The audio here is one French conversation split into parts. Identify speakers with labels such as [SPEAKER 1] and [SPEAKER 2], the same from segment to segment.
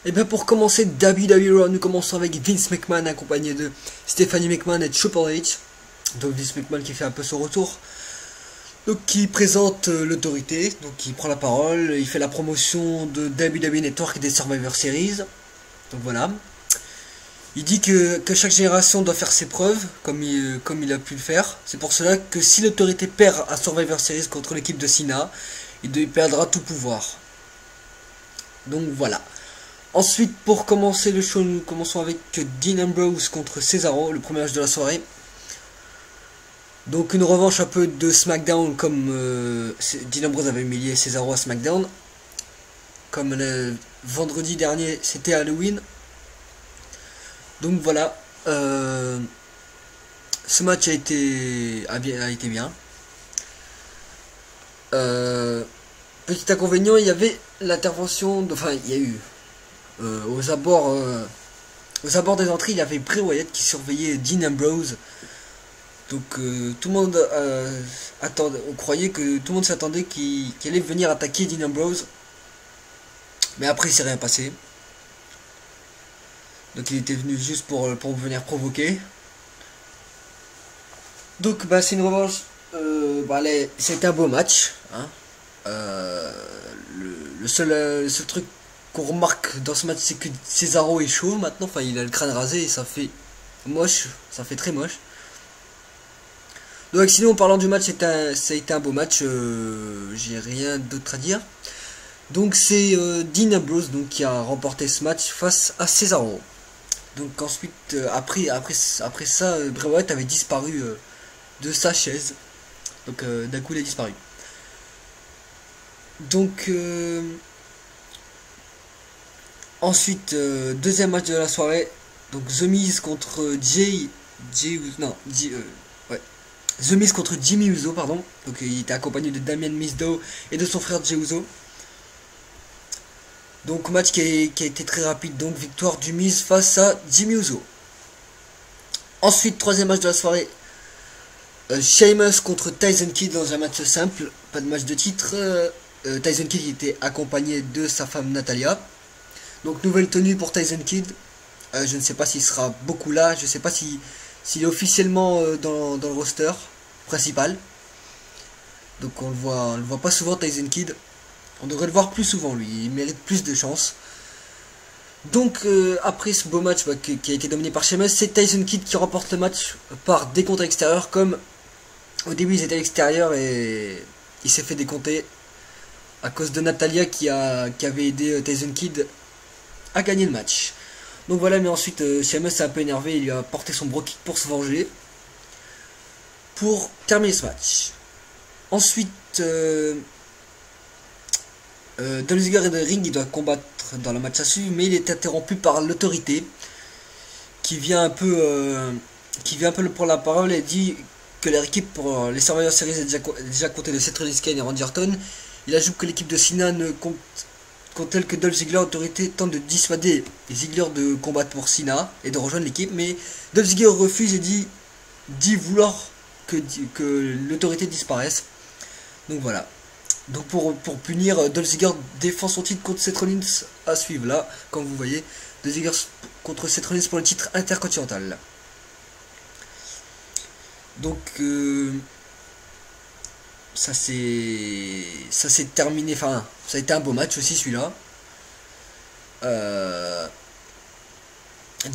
[SPEAKER 1] Et bien pour commencer WWE Raw, nous commençons avec Vince McMahon accompagné de Stephanie McMahon et Triple H. Donc Vince McMahon qui fait un peu son retour. Donc qui présente l'autorité, donc il prend la parole, il fait la promotion de WWE Network et des Survivor Series. Donc voilà. Il dit que chaque génération doit faire ses preuves, comme il a pu le faire. C'est pour cela que si l'autorité perd à Survivor Series contre l'équipe de Cena, il perdra tout pouvoir. Donc voilà. Ensuite, pour commencer le show, nous commençons avec Dean Ambrose contre Cesaro, le premier match de la soirée. Donc une revanche un peu de SmackDown, comme Dean Ambrose avait humilié Cesaro à SmackDown. Comme le vendredi dernier, c'était Halloween. Donc voilà, ce match a été bien. Petit inconvénient, il y avait l'intervention, enfin il y a eu aux abords des entrées, il y avait Bray Wyatt qui surveillait Dean Ambrose. Donc tout le monde on croyait que tout le monde s'attendait qu'il allait venir attaquer Dean Ambrose. Mais après il s'est rien passé. Donc il était venu juste pour venir provoquer. Donc bah c'est une revanche. C'était un beau match. Hein. Le seul truc qu'on remarque dans ce match, c'est que Cesaro est chaud maintenant. Enfin il a le crâne rasé et ça fait moche. Ça fait très moche. Donc sinon en parlant du match, ça a été un beau match. J'ai rien d'autre à dire. Donc c'est Dean Ambrose donc, qui a remporté ce match face à Cesaro. Donc ensuite, après ça, Bray Wyatt avait disparu de sa chaise. Donc d'un coup il a disparu. Donc ensuite, deuxième match de la soirée. Donc The Miz contre The Miz contre Jimmy Uso, pardon. Donc il était accompagné de Damien Mizdow et de son frère Jey Uso. Donc match qui a été très rapide, donc victoire du Miz face à Jimmy Uso. Ensuite, troisième match de la soirée, Sheamus contre Tyson Kidd dans un match simple, pas de match de titre. Tyson Kidd était accompagné de sa femme Natalia. Donc nouvelle tenue pour Tyson Kidd. Je ne sais pas s'il sera beaucoup là, je ne sais pas s'il est officiellement dans le roster principal. Donc on le voit pas souvent Tyson Kidd. On devrait le voir plus souvent lui, il mérite plus de chance. Donc après ce beau match qui a été dominé par Sheamus, c'est Tyson Kidd qui remporte le match par décompte à l'extérieur. Comme au début ils étaient à l'extérieur et il s'est fait décompter à cause de Natalia qui avait aidé Tyson Kidd à gagner le match. Donc voilà, mais ensuite Sheamus s'est un peu énervé, il lui a porté son bro kick pour se venger. Pour terminer ce match. Ensuite Dolph Ziggler et The Ring, il doit combattre dans le match à suivre, mais il est interrompu par l'autorité qui vient un peu pour la parole et dit que leur équipe pour les Survivor Series est déjà comptée de Seth Rollins et Randy Orton. Il ajoute que l'équipe de Cena ne compte tel que Dolph Ziggler, l'autorité tente de dissuader Ziggler de combattre pour Cena et de rejoindre l'équipe, mais Dolph Ziggler refuse et dit vouloir que l'autorité disparaisse. Donc voilà. Donc pour punir, Dolph Ziggler défend son titre contre Seth Rollins à suivre là, comme vous voyez, Dolph Ziggler contre Seth Rollins pour le titre intercontinental. Donc ça s'est terminé, enfin ça a été un beau match aussi celui-là.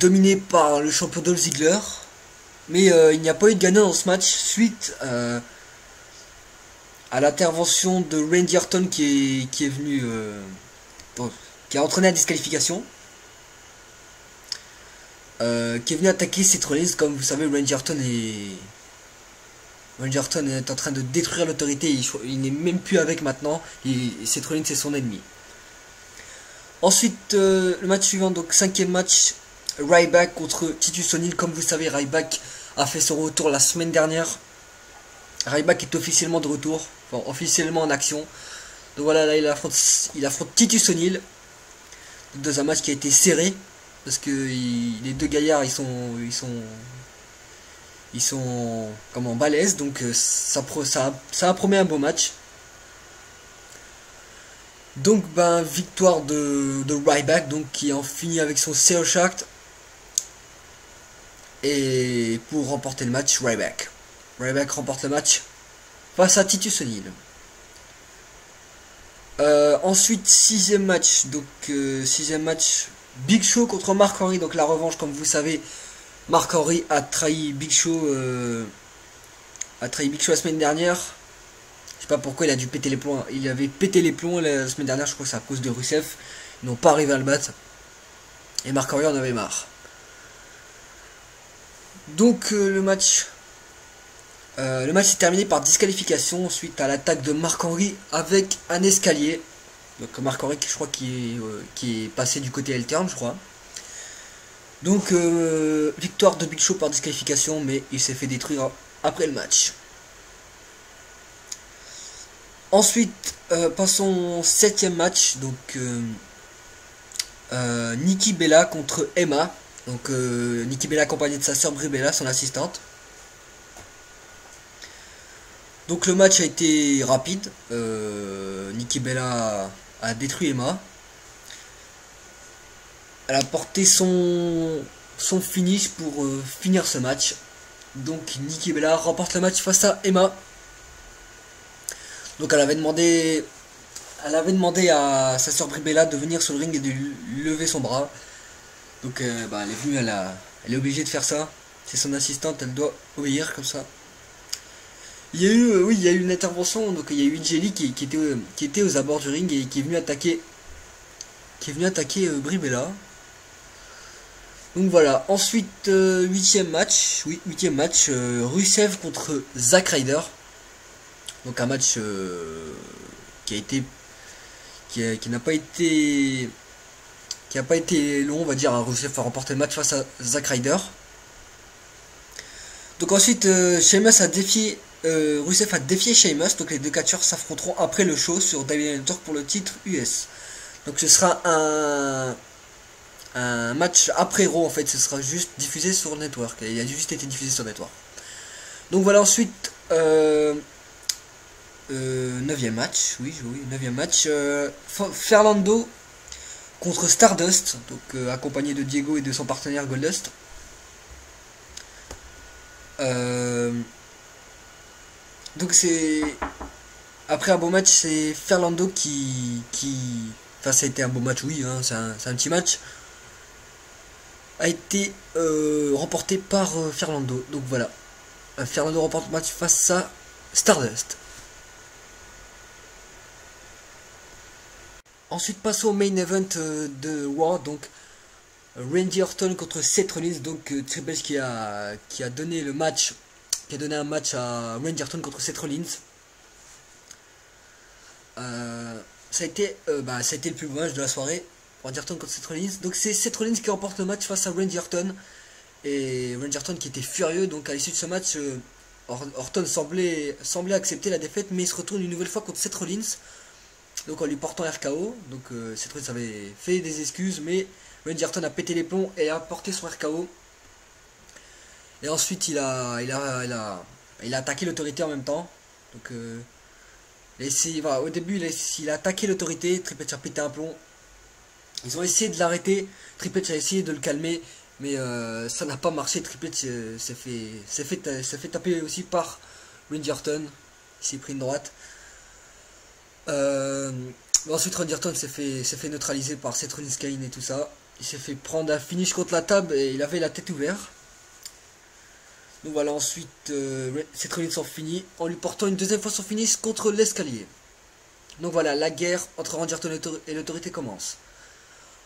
[SPEAKER 1] Dominé par le champion Dolph Ziggler, mais il n'y a pas eu de gagnant dans ce match suite à l'intervention de Randy Orton qui est venu qui a entraîné la disqualification, qui est venu attaquer Seth Rollins. Comme vous savez, Randy Orton est en train de détruire l'autorité, il n'est même plus avec maintenant, et Seth Rollins c'est son ennemi. Ensuite le match suivant, donc cinquième match, Ryback contre Titus O'Neil. Comme vous savez, Ryback a fait son retour la semaine dernière. Ryback est officiellement de retour, enfin officiellement en action. Donc voilà, là il affronte Titus O'Neil dans un match qui a été serré parce que les deux gaillards ils sont comme en balèze, donc ça promet un beau match. Donc ben victoire de Ryback, donc qui en finit avec son CO Shaft. Et pour remporter le match, Ryback remporte le match face à Titus O'Neil. Ensuite, sixième match, donc sixième match, Big Show contre Mark Henry, donc la revanche, comme vous savez, Mark Henry a trahi Big Show la semaine dernière. Je sais pas pourquoi il a dû péter les plombs. Il avait pété les plombs la semaine dernière, je crois que c'est à cause de Rusev. Ils n'ont pas arrivé à le battre. Et Mark Henry en avait marre. Donc le match s'est terminé par disqualification suite à l'attaque de Mark Henry avec un escalier. Donc Mark Henry, je crois qui est passé du côté L-turn, je crois. Donc victoire de Big Show par disqualification, mais il s'est fait détruire après le match. Ensuite, passons au septième match. Donc Nikki Bella contre Emma. Donc Nikki Bella accompagnée de sa sœur Brie Bella, son assistante. Donc le match a été rapide. Nikki Bella a détruit Emma. Elle a porté son finish pour finir ce match. Donc Nikki Bella remporte le match face à Emma. Donc elle avait demandé à sa sœur Brie Bella de venir sur le ring et de lever son bras. Donc elle est venue, elle est obligée de faire ça. C'est son assistante, elle doit obéir comme ça. Il y a eu, il y a eu une intervention, donc il y a eu Jelly qui était aux abords du ring et qui est venu attaquer Brie Bella. Donc voilà, ensuite huitième match, Rusev contre Zack Ryder. Donc un match qui n'a pas été long, on va dire. Rusev a remporté le match face à Zack Ryder. Donc ensuite Sheamus a défié Rusev a défié Sheamus, donc les deux catcheurs s'affronteront après le show sur WWE Network pour le titre US. Donc ce sera un match après Raw en fait, ce sera juste diffusé sur le network. Il a juste été diffusé sur le network. Donc voilà, ensuite 9ème match, oui, 9ème match, Fernando contre Stardust, donc accompagné de Diego et de son partenaire Goldust. Donc c'est après un beau match, c'est Fernando enfin ça a été un beau match, oui, hein, c'est un petit match, a été remporté par Fernando. Donc voilà, Fernando remporte le match face à Stardust. Ensuite passons au main event de Raw, donc Randy Orton contre Seth Rollins, donc Triple H qui a donné le match, qui a donné un match à Randy Orton contre Seth Rollins. Ça a été le plus beau match de la soirée, Randy Orton contre Seth Rollins. Donc c'est Seth Rollins qui remporte le match face à Randy Orton, et Randy Orton qui était furieux. Donc à l'issue de ce match, Orton semblait accepter la défaite, mais il se retourne une nouvelle fois contre Seth Rollins, donc en lui portant RKO. Donc Seth Rollins avait fait des excuses, mais Randy Orton a pété les plombs et a porté son RKO. Et ensuite il a attaqué l'autorité en même temps. Donc au début il a attaqué l'autorité. Triple H a pété un plomb. Ils ont essayé de l'arrêter. Triple H a essayé de le calmer, mais ça n'a pas marché. Triple H s'est fait taper aussi par Randy Orton. Il s'est pris une droite. Ensuite Randy Orton s'est fait neutraliser par Seth Rollins, Kane et tout ça. Il s'est fait prendre un finish contre la table et il avait la tête ouverte. Donc voilà, ensuite Seth Rollins en finit en lui portant une deuxième fois son finish contre l'escalier. Donc voilà, la guerre entre Randy Orton et l'autorité commence.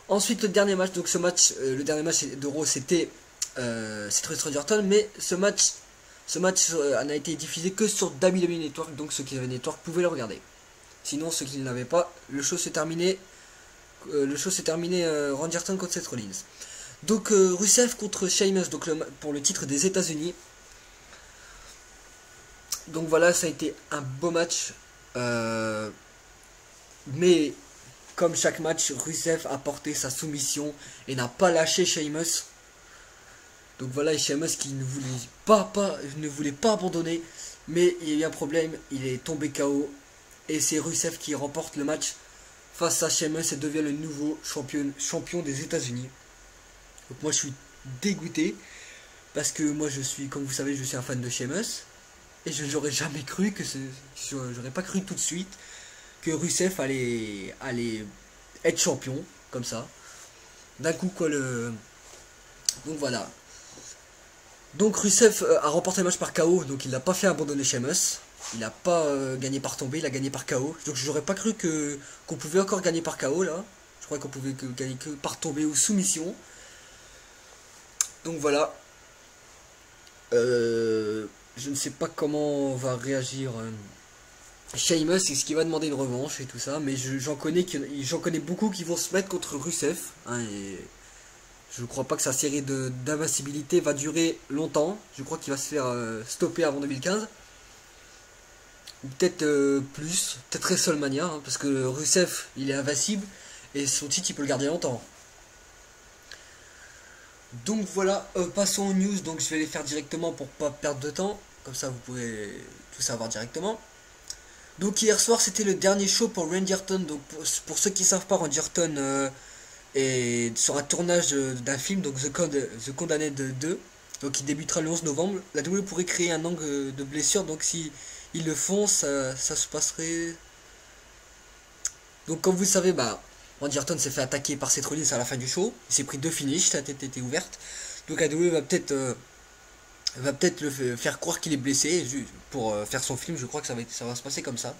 [SPEAKER 1] Ensuite le dernier match, donc le dernier match de Raw c'était Seth Rollins Randy Orton, mais ce match n'a été diffusé que sur WWE Network, donc ceux qui avaient Network pouvaient le regarder. Sinon ceux qui ne l'avaient pas, le show s'est terminé. Randy Orton contre Seth Rollins. Donc Rusev contre Sheamus, donc pour le titre des États-Unis. Donc voilà, ça a été un beau match. Mais comme chaque match, Rusev a porté sa soumission et n'a pas lâché Sheamus. Donc voilà, Sheamus qui ne voulait pas abandonner, mais il y a eu un problème, il est tombé KO et c'est Rusev qui remporte le match face à Sheamus et devient le nouveau champion des États-Unis. Donc moi je suis dégoûté parce que moi je suis, comme vous savez, je suis un fan de Sheamus et je n'aurais jamais cru que j'aurais pas cru tout de suite que Rusev allait être champion comme ça. D'un coup quoi donc voilà. Donc Rusev a remporté le match par KO, donc il n'a pas fait abandonner Sheamus. Il n'a pas gagné par tombée, il a gagné par KO. Donc j'aurais pas cru qu'on pouvait encore gagner par KO là. Je crois qu'on pouvait gagner que par tombée ou soumission. Donc voilà. Je ne sais pas comment va réagir Sheamus, est-ce qu'il va demander une revanche et tout ça, mais j'en connais beaucoup qui vont se mettre contre Rusev. Hein, et je ne crois pas que sa série d'invincibilité va durer longtemps. Je crois qu'il va se faire stopper avant 2015. Ou peut-être plus, peut-être WrestleMania, hein, parce que Rusev il est invincible et son titre il peut le garder longtemps. Donc voilà, passons aux news, donc je vais les faire directement pour pas perdre de temps, comme ça vous pouvez tout savoir directement. Donc hier soir c'était le dernier show pour Randy Orton, donc pour ceux qui ne savent pas, Randy Orton est sur un tournage d'un film, donc The Condemned 2, donc il débutera le 11 novembre. La WWE pourrait créer un angle de blessure, donc si ils le font, ça se passerait... Donc comme vous le savez, Randy Orton s'est fait attaquer par Seth Rollins à la fin du show. Il s'est pris 2 finishes, sa tête était ouverte. Donc AEW va peut-être le faire croire qu'il est blessé pour faire son film. Je crois que ça va se passer comme ça.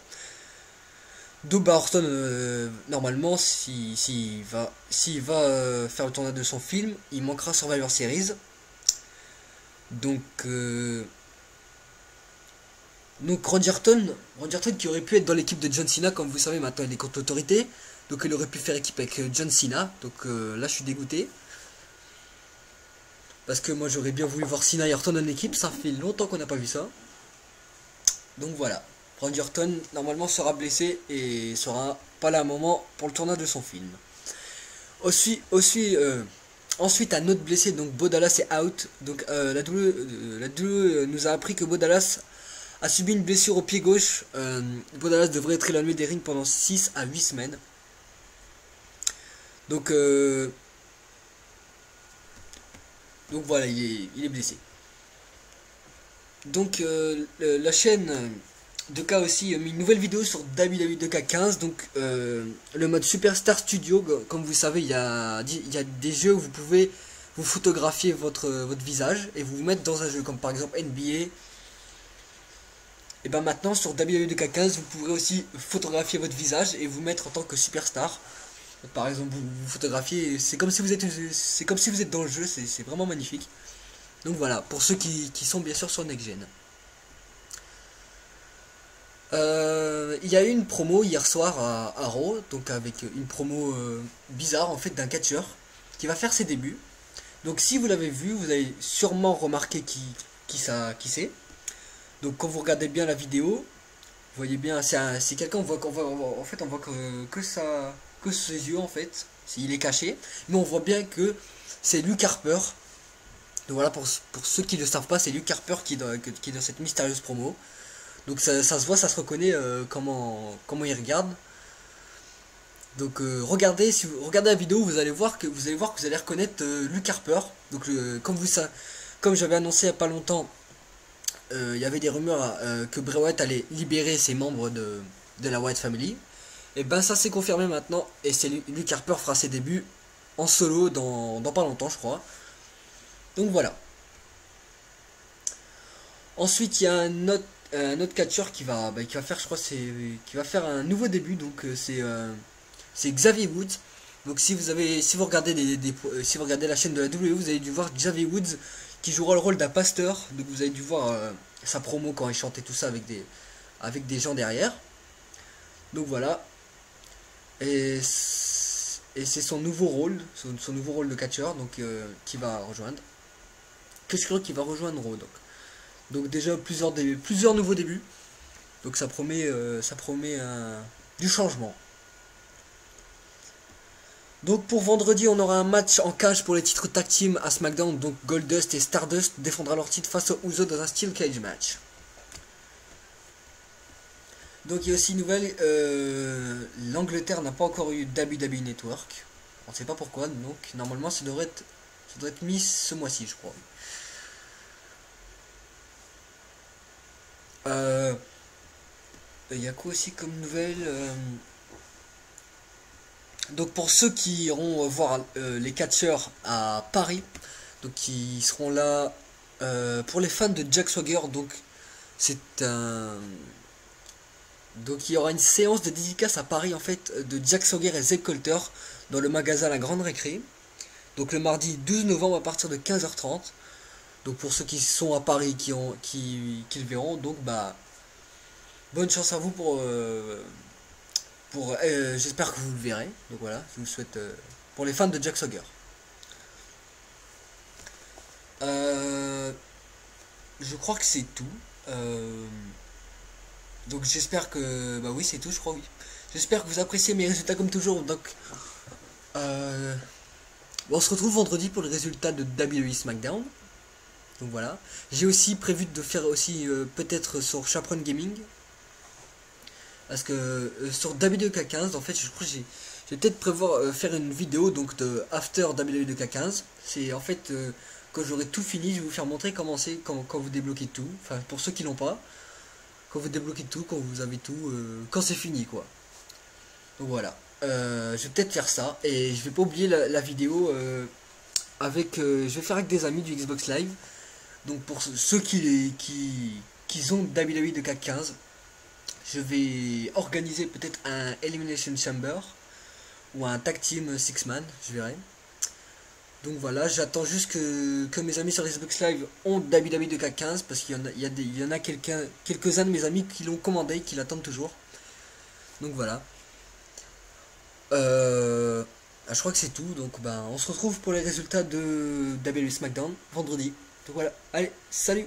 [SPEAKER 1] Donc Orton, normalement, s'il va faire le tournage de son film, il manquera Survivor Series. Donc Randy Orton qui aurait pu être dans l'équipe de John Cena, comme vous savez maintenant il est contre l'autorité, donc il aurait pu faire équipe avec John Cena, donc là je suis dégoûté, parce que moi j'aurais bien voulu voir Cena et Orton en équipe, ça fait longtemps qu'on n'a pas vu ça. Donc voilà, Randy Orton normalement sera blessé et sera pas là à un moment pour le tournage de son film. Ensuite un autre blessé, donc Bo Dallas est out, donc la WWE nous a appris que Bo Dallas a subi une blessure au pied gauche. Bo Dallas devrait être éloigné des rings pendant 6 à 8 semaines. Donc voilà, il est blessé. Donc la chaîne 2K aussi a mis une nouvelle vidéo sur WWE 2K15. Donc le mode Superstar Studio, comme vous savez, il y a des jeux où vous pouvez vous photographier votre visage et vous mettre dans un jeu, comme par exemple NBA. Et bien maintenant sur WWE 2K15 vous pourrez aussi photographier votre visage et vous mettre en tant que superstar. Par exemple vous photographiez, c'est comme si vous êtes dans le jeu, c'est vraiment magnifique. Donc voilà, pour ceux qui sont bien sûr sur Next Gen. Il y a eu une promo hier soir à Raw, donc avec une promo bizarre en fait d'un catcheur qui va faire ses débuts. Donc si vous l'avez vu, vous avez sûrement remarqué qui c'est. Donc quand vous regardez bien la vidéo, vous voyez bien, c'est quelqu'un, on voit que ses yeux en fait, il est caché, mais on voit bien que c'est Luke Harper. Donc voilà, pour ceux qui ne le savent pas, c'est Luke Harper qui est dans cette mystérieuse promo. Donc ça se voit, ça se reconnaît comment il regarde. Donc regardez, si vous regardez la vidéo, vous allez voir que vous allez reconnaître Luke Harper. Donc comme j'avais annoncé il n'y a pas longtemps, il y avait des rumeurs que Bray Wyatt allait libérer ses membres de la Wyatt Family. Et ben ça s'est confirmé maintenant, et c'est Luke Harper fera ses débuts en solo dans pas longtemps je crois. Donc voilà. Ensuite il y a un autre catcheur qui va faire, je crois, qui va faire un nouveau début, donc c'est Xavier Woods. Donc si vous regardez la chaîne de la WWE, vous avez dû voir Xavier Woods qui jouera le rôle d'un pasteur. Donc vous avez dû voir sa promo quand il chantait tout ça avec des gens derrière. Donc voilà. Et c'est son nouveau rôle, son nouveau rôle de catcheur, donc qui va rejoindre. Que je crois qu'il va rejoindre Raw. Donc déjà plusieurs nouveaux débuts. Donc ça promet du changement. Donc pour vendredi, on aura un match en cage pour les titres tag team à SmackDown. Donc Goldust et Stardust défendra leur titre face aux Usos dans un Steel Cage match. Donc il y a aussi une nouvelle, l'Angleterre n'a pas encore eu WWE Network. On ne sait pas pourquoi, donc normalement ça doit être mis ce mois-ci, je crois. Il y a quoi aussi comme nouvelle Donc pour ceux qui iront voir les catcheurs à Paris, donc qui seront là pour les fans de Jack Swagger, donc c'est un... Donc il y aura une séance de dédicace à Paris en fait de Jack Swagger et Zach Colter dans le magasin La Grande Récré. Donc le mardi 12 novembre à partir de 15h30. Donc pour ceux qui sont à Paris qui le verront, donc bah bonne chance à vous pour j'espère que vous le verrez. Donc voilà, je vous le souhaite pour les fans de Jack Swagger. Je crois que c'est tout. Donc j'espère que... Bah oui, c'est tout, je crois, oui. J'espère que vous appréciez mes résultats comme toujours. Donc on se retrouve vendredi pour le résultat de WWE SmackDown. Donc voilà. J'ai aussi prévu de faire aussi peut-être sur Chaperon Gaming. Parce que sur WWE2K15, en fait, je crois que j'ai peut-être prévoir faire une vidéo donc de After WWE2K15. C'est en fait quand j'aurai tout fini, je vais vous faire montrer comment c'est quand vous débloquez tout. Enfin, pour ceux qui l'ont pas, quand vous débloquez tout, quand vous avez tout, quand c'est fini quoi. Donc voilà. Je vais peut-être faire ça et je vais pas oublier la vidéo avec. Je vais faire avec des amis du Xbox Live. Donc pour ceux qui ont WWE de CAC 15, je vais organiser peut-être un Elimination Chamber ou un Tag Team 6-man, je verrai. Donc voilà, j'attends juste que mes amis sur Xbox Live ont WWE de CAC 15 parce qu'il y en a quelques-uns de mes amis qui l'ont commandé et qui l'attendent toujours. Donc voilà. Je crois que c'est tout, donc ben, on se retrouve pour les résultats de WWE SmackDown vendredi. Donc voilà, allez, salut!